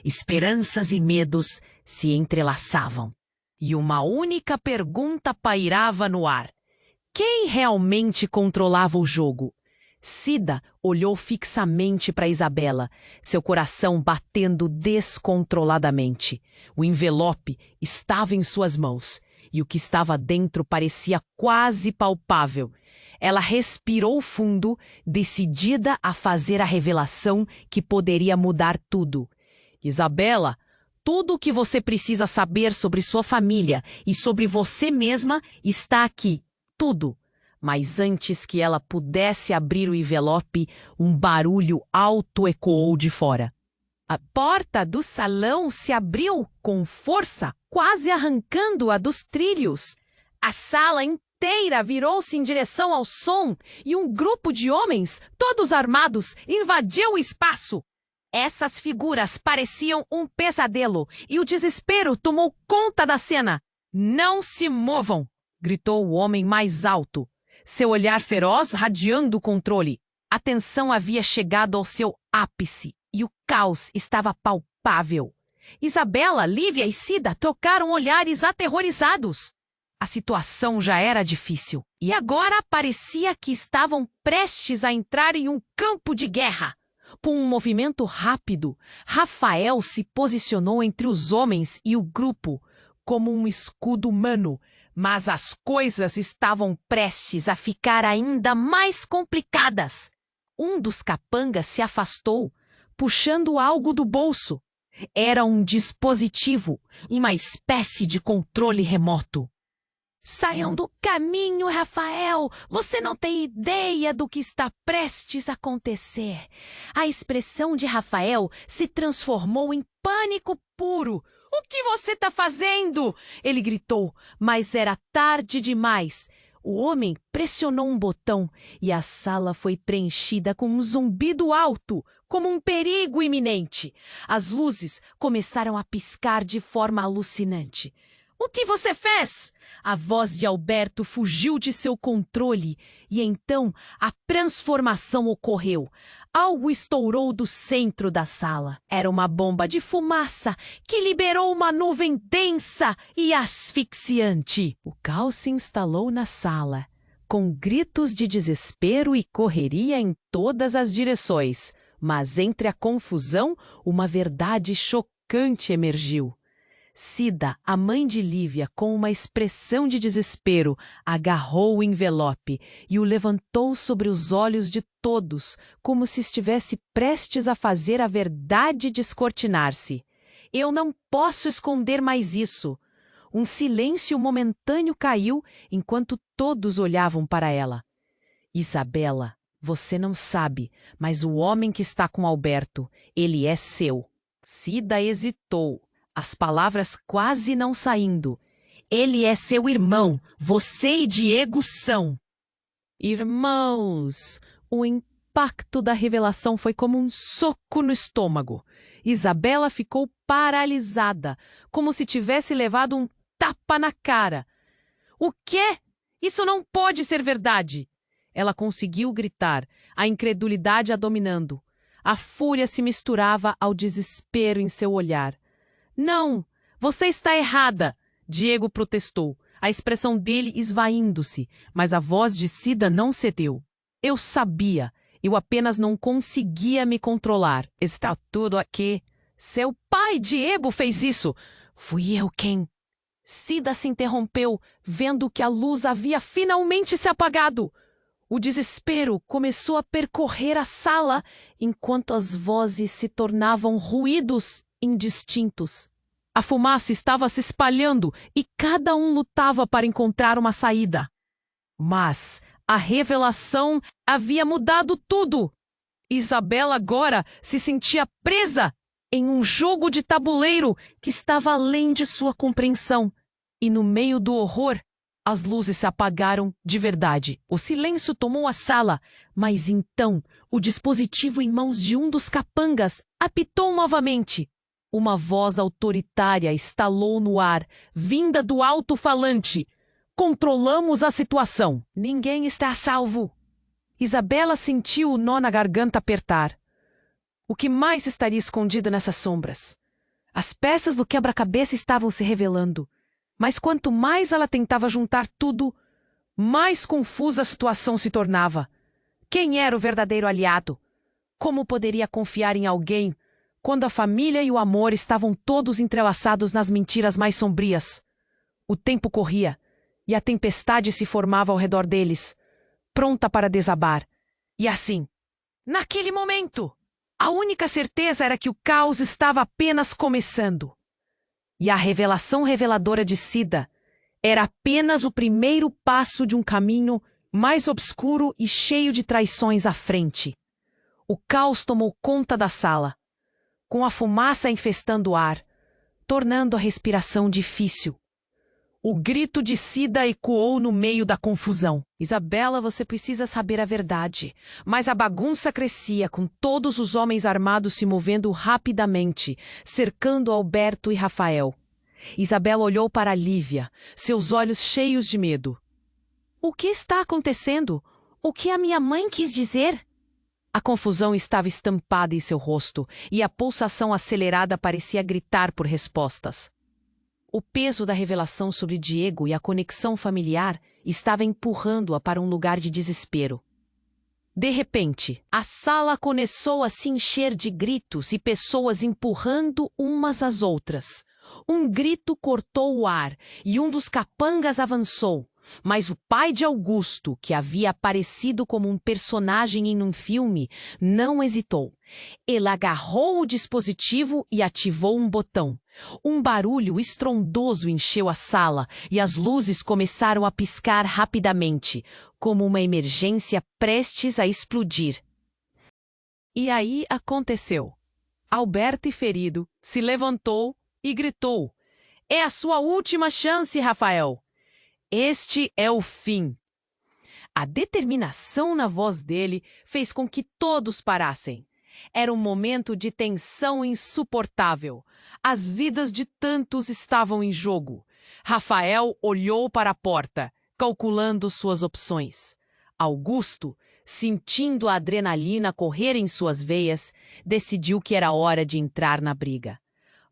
Esperanças e medos se entrelaçavam. E uma única pergunta pairava no ar: quem realmente controlava o jogo? Cida olhou fixamente para Isabela, seu coração batendo descontroladamente. O envelope estava em suas mãos, e o que estava dentro parecia quase palpável. Ela respirou fundo, decidida a fazer a revelação que poderia mudar tudo. "Isabela, tudo o que você precisa saber sobre sua família e sobre você mesma está aqui. Tudo." Mas antes que ela pudesse abrir o envelope, um barulho alto ecoou de fora. A porta do salão se abriu com força, quase arrancando-a dos trilhos. A sala inteira virou-se em direção ao som e um grupo de homens, todos armados, invadiu o espaço. Essas figuras pareciam um pesadelo e o desespero tomou conta da cena. "Não se movam!" gritou o homem mais alto, seu olhar feroz radiando o controle. A tensão havia chegado ao seu ápice e o caos estava palpável. Isabela, Lívia e Cida trocaram olhares aterrorizados. A situação já era difícil e agora parecia que estavam prestes a entrar em um campo de guerra. Com um movimento rápido, Rafael se posicionou entre os homens e o grupo como um escudo humano. Mas as coisas estavam prestes a ficar ainda mais complicadas. Um dos capangas se afastou, puxando algo do bolso. Era um dispositivo, uma espécie de controle remoto. "Saiam do caminho, Rafael! Você não tem ideia do que está prestes a acontecer." A expressão de Rafael se transformou em pânico puro. "O que você está fazendo?" ele gritou, mas era tarde demais. O homem pressionou um botão e a sala foi preenchida com um zumbido alto, como um perigo iminente. As luzes começaram a piscar de forma alucinante. "O que você fez?" A voz de Alberto fugiu de seu controle e então a transformação ocorreu. Algo estourou do centro da sala. Era uma bomba de fumaça que liberou uma nuvem densa e asfixiante. O caos se instalou na sala, com gritos de desespero e correria em todas as direções. Mas entre a confusão, uma verdade chocante emergiu. Cida, a mãe de Lívia, com uma expressão de desespero, agarrou o envelope e o levantou sobre os olhos de todos, como se estivesse prestes a fazer a verdade descortinar-se. "Eu não posso esconder mais isso." Um silêncio momentâneo caiu enquanto todos olhavam para ela. "Isabela, você não sabe, mas o homem que está com Alberto, ele é seu." Cida hesitou, as palavras quase não saindo. "Ele é seu irmão. Você e Diego são." Irmãos! O impacto da revelação foi como um soco no estômago. Isabela ficou paralisada, como se tivesse levado um tapa na cara. "O quê? Isso não pode ser verdade!" Ela conseguiu gritar, a incredulidade a dominando. A fúria se misturava ao desespero em seu olhar. "Não! Você está errada!" Diego protestou, a expressão dele esvaindo-se, mas a voz de Cida não cedeu. "Eu sabia! Eu apenas não conseguia me controlar. Está tudo aqui. Seu pai, Diego, fez isso. Fui eu quem... Cida se interrompeu, vendo que a luz havia finalmente se apagado. O desespero começou a percorrer a sala, enquanto as vozes se tornavam ruídos indistintos. A fumaça estava se espalhando e cada um lutava para encontrar uma saída. Mas a revelação havia mudado tudo. Isabela agora se sentia presa em um jogo de tabuleiro que estava além de sua compreensão. E no meio do horror, as luzes se apagaram de verdade. O silêncio tomou a sala, mas então o dispositivo em mãos de um dos capangas apitou novamente. Uma voz autoritária estalou no ar, vinda do alto-falante. Controlamos a situação. Ninguém está a salvo. Isabela sentiu o nó na garganta apertar. O que mais estaria escondido nessas sombras? As peças do quebra-cabeça estavam se revelando. Mas quanto mais ela tentava juntar tudo, mais confusa a situação se tornava. Quem era o verdadeiro aliado? Como poderia confiar em alguém quando a família e o amor estavam todos entrelaçados nas mentiras mais sombrias? O tempo corria e a tempestade se formava ao redor deles, pronta para desabar. E assim, naquele momento, a única certeza era que o caos estava apenas começando. E a revelação reveladora de Cida era apenas o primeiro passo de um caminho mais obscuro e cheio de traições à frente. O caos tomou conta da sala, com a fumaça infestando o ar, tornando a respiração difícil. O grito de Cida ecoou no meio da confusão. Isabela, você precisa saber a verdade. Mas a bagunça crescia, com todos os homens armados se movendo rapidamente, cercando Alberto e Rafael. Isabela olhou para Lívia, seus olhos cheios de medo. O que está acontecendo? O que a minha mãe quis dizer? A confusão estava estampada em seu rosto, e a pulsação acelerada parecia gritar por respostas. O peso da revelação sobre Diego e a conexão familiar estava empurrando-a para um lugar de desespero. De repente, a sala começou a se encher de gritos e pessoas empurrando umas às outras. Um grito cortou o ar e um dos capangas avançou, mas o pai de Augusto, que havia aparecido como um personagem em um filme, não hesitou. Ele agarrou o dispositivo e ativou um botão. Um barulho estrondoso encheu a sala e as luzes começaram a piscar rapidamente, como uma emergência prestes a explodir. E aí aconteceu. Alberto, ferido, se levantou e gritou: "É a sua última chance, Rafael! Este é o fim." A determinação na voz dele fez com que todos parassem. Era um momento de tensão insuportável. As vidas de tantos estavam em jogo. Rafael olhou para a porta, calculando suas opções. Augusto, sentindo a adrenalina correr em suas veias, decidiu que era hora de entrar na briga.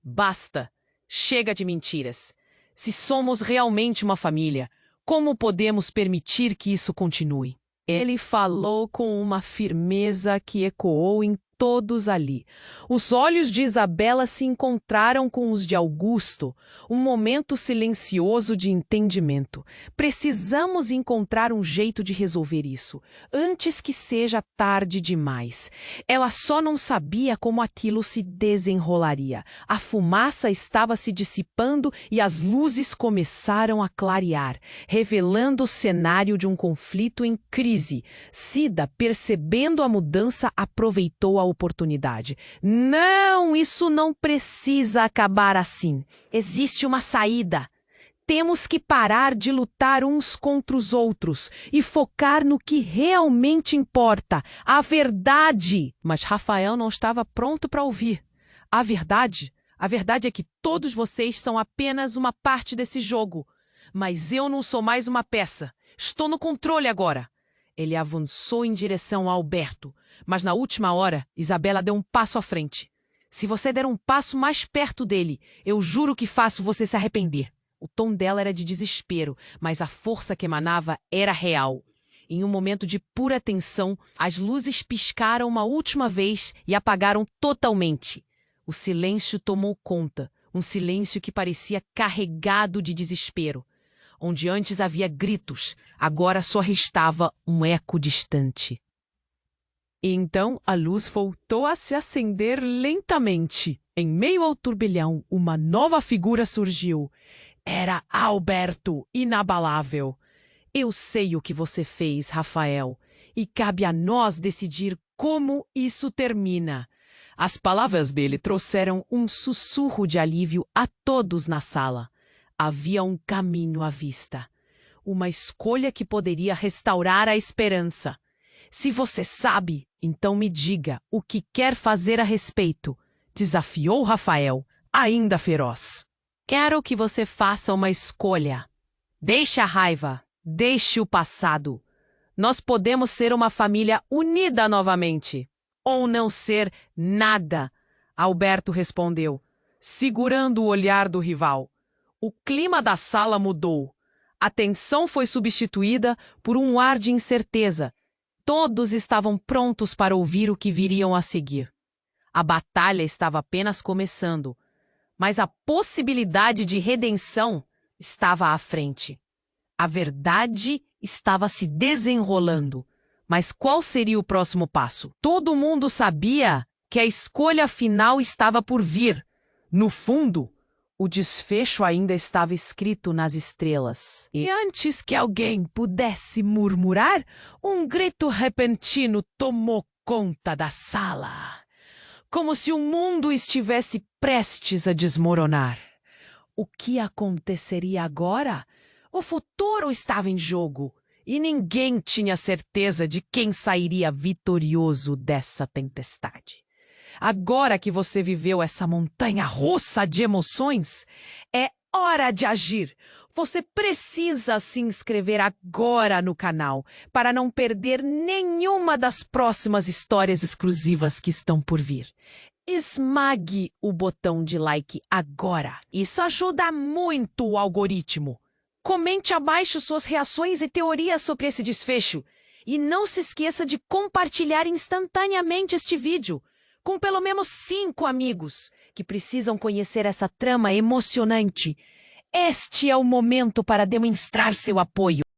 Basta! Chega de mentiras! Se somos realmente uma família, como podemos permitir que isso continue? Ele falou com uma firmeza que ecoou em todos ali. Os olhos de Isabela se encontraram com os de Augusto, um momento silencioso de entendimento. Precisamos encontrar um jeito de resolver isso, antes que seja tarde demais. Ela só não sabia como aquilo se desenrolaria. A fumaça estava se dissipando e as luzes começaram a clarear, revelando o cenário de um conflito em crise. Cida, percebendo a mudança, aproveitou a oportunidade. Não, isso não precisa acabar assim. Existe uma saída. Temos que parar de lutar uns contra os outros e focar no que realmente importa, a verdade. Mas Rafael não estava pronto para ouvir. A verdade é que todos vocês são apenas uma parte desse jogo. Mas eu não sou mais uma peça. Estou no controle agora. Ele avançou em direção a Alberto, mas na última hora, Isabela deu um passo à frente. Se você der um passo mais perto dele, eu juro que faço você se arrepender. O tom dela era de desespero, mas a força que emanava era real. Em um momento de pura tensão, as luzes piscaram uma última vez e apagaram totalmente. O silêncio tomou conta, um silêncio que parecia carregado de desespero. Onde antes havia gritos, agora só restava um eco distante. E então a luz voltou a se acender lentamente. Em meio ao turbilhão, uma nova figura surgiu. Era Alberto, inabalável. Eu sei o que você fez, Rafael, e cabe a nós decidir como isso termina. As palavras dele trouxeram um sussurro de alívio a todos na sala. Havia um caminho à vista. Uma escolha que poderia restaurar a esperança. Se você sabe, então me diga o que quer fazer a respeito, desafiou Rafael, ainda feroz. Quero que você faça uma escolha. Deixe a raiva, deixe o passado. Nós podemos ser uma família unida novamente. Ou não ser nada, Alberto respondeu, segurando o olhar do rival. O clima da sala mudou. A tensão foi substituída por um ar de incerteza. Todos estavam prontos para ouvir o que viriam a seguir. A batalha estava apenas começando, mas a possibilidade de redenção estava à frente. A verdade estava se desenrolando. Mas qual seria o próximo passo? Todo mundo sabia que a escolha final estava por vir. No fundo, o desfecho ainda estava escrito nas estrelas. E antes que alguém pudesse murmurar, um grito repentino tomou conta da sala. Como se o mundo estivesse prestes a desmoronar. O que aconteceria agora? O futuro estava em jogo. E ninguém tinha certeza de quem sairia vitorioso dessa tempestade. Agora que você viveu essa montanha-russa de emoções, é hora de agir. Você precisa se inscrever agora no canal para não perder nenhuma das próximas histórias exclusivas que estão por vir. Esmague o botão de like agora. Isso ajuda muito o algoritmo. Comente abaixo suas reações e teorias sobre esse desfecho. E não se esqueça de compartilhar instantaneamente este vídeo com pelo menos 5 amigos que precisam conhecer essa trama emocionante. Este é o momento para demonstrar seu apoio.